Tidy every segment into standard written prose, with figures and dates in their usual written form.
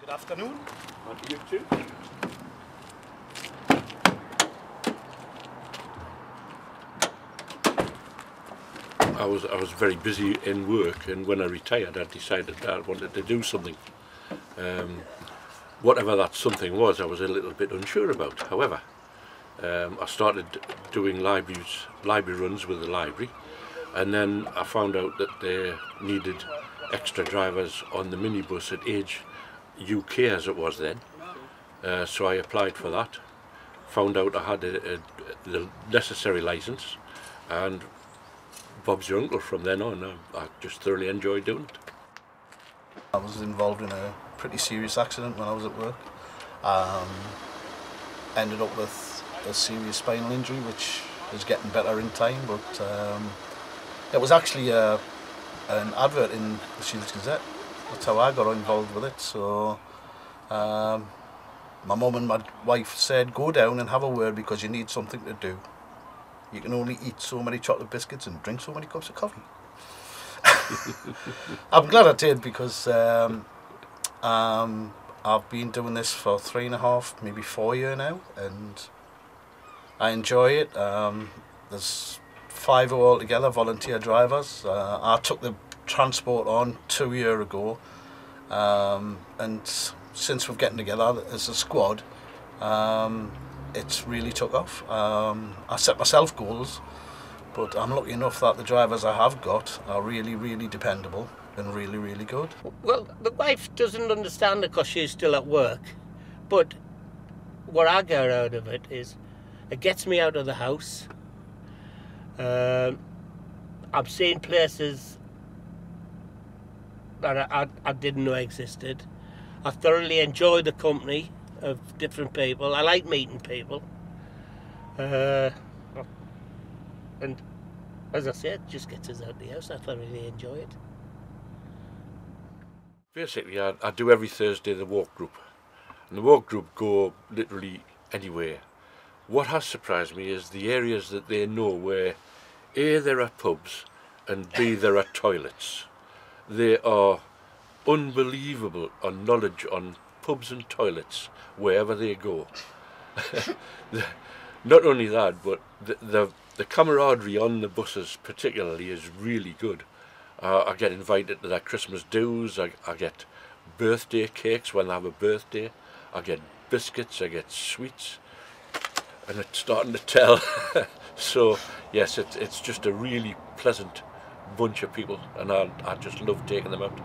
Good afternoon. And you too. I was very busy in work, and when I retired I decided that I wanted to do something. Whatever that something was, I was a little bit unsure about. However, I started doing library runs with the library, and then I found out that they needed extra drivers on the minibus at Age UK, as it was then. So I applied for that, found out I had the necessary licence, and Bob's your uncle from then on. I just thoroughly enjoyed doing it. I was involved in a pretty serious accident when I was at work. Ended up with a serious spinal injury, which is getting better in time, but it was actually an advert in the Shields Gazette. That's how I got involved with it. So my mum and my wife said, go down and have a word because you need something to do. You can only eat so many chocolate biscuits and drink so many cups of coffee. I'm glad I did, because I've been doing this for 3.5, maybe 4 years now, and I enjoy it. There's 5 altogether, volunteer drivers. I took the transport on 2 years ago, and since we've getting together as a squad, it's really took off. I set myself goals, but I'm lucky enough that the drivers I have got are really, really dependable and really, really good. Well, the wife doesn't understand it because she's still at work, but what I get out of it is it gets me out of the house. I've seen places that I didn't know existed. I thoroughly enjoy the company of different people. I like meeting people. And as I said, it just gets us out of the house. I thoroughly enjoy it. Basically, I do every Thursday the walk group, and the walk group go literally anywhere. What has surprised me is the areas that they know where A, there are pubs, and B, there are toilets. They are unbelievable on knowledge on pubs and toilets wherever they go. Not only that, but the camaraderie on the buses particularly is really good. I get invited to their Christmas do's, I get birthday cakes when they have a birthday, I get biscuits, I get sweets, and it's starting to tell. So yes, it's just a really pleasant bunch of people, and I just love taking them out.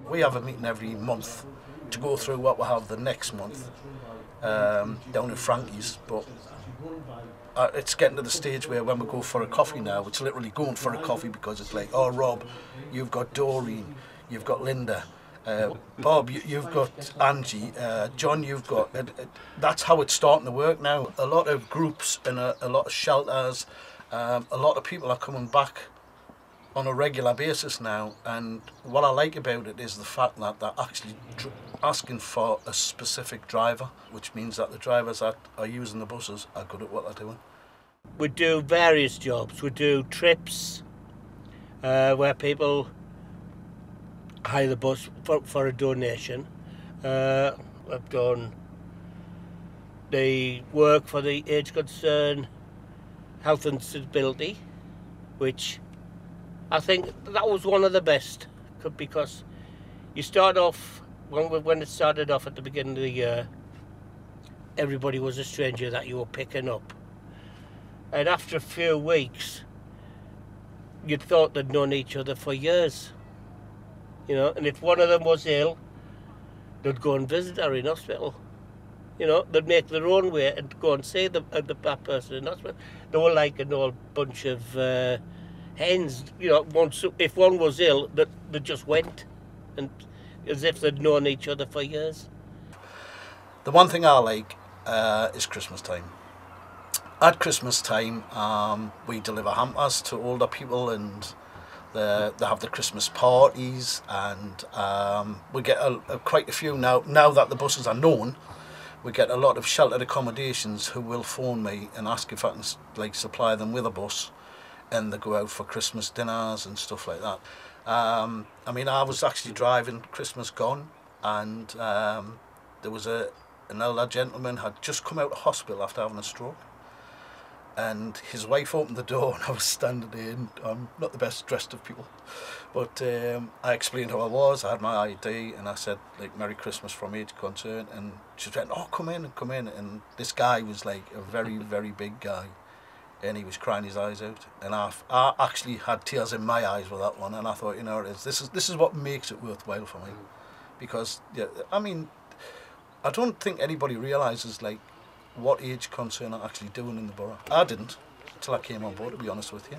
We have a meeting every month to go through what we'll have the next month down at Frankie's, but it's getting to the stage where when we go for a coffee now, it's literally going for a coffee, because it's like, oh Rob, you've got Doreen, you've got Linda, Bob, you've got Angie, John, you've got... that's how it's starting to work now. A lot of groups and a lot of shelters, a lot of people are coming back on a regular basis now, and what I like about it is the fact that they're actually asking for a specific driver, which means that the drivers that are using the buses are good at what they're doing. We do various jobs. We do trips where people hire the bus for a donation. I've done the work for the Age Concern Health and Disability, which I think that was one of the best, because you start off, when it started off at the beginning of the year, everybody was a stranger that you were picking up. And after a few weeks, you'd thought they'd known each other for years. You know, and if one of them was ill, they'd go and visit her in hospital. You know, they'd make their own way and go and see that person in hospital. They were like an old bunch of hens. You know, if one was ill, they just went, and as if they'd known each other for years. The one thing I like is Christmas time. At Christmas time, we deliver hampers to older people, and they have the Christmas parties, and we get quite a few now that the buses are known. We get a lot of sheltered accommodations who will phone me and ask if I can supply them with a bus, and they go out for Christmas dinners and stuff like that. I mean, I was actually driving Christmas gone, and there was an elder gentleman had just come out of hospital after having a stroke, and his wife opened the door and I was standing there, and I'm not the best dressed of people, but I explained who I was. I had my ID and I said, like, Merry Christmas from Age Concern, and she went, oh, come in, and this guy was like a very, very big guy, and he was crying his eyes out, and I actually had tears in my eyes with that one, and I thought, you know, this is what makes it worthwhile for me, because yeah, I mean, I don't think anybody realises like what Age Concern are actually doing in the borough. I didn't until I came on board, to be honest with you.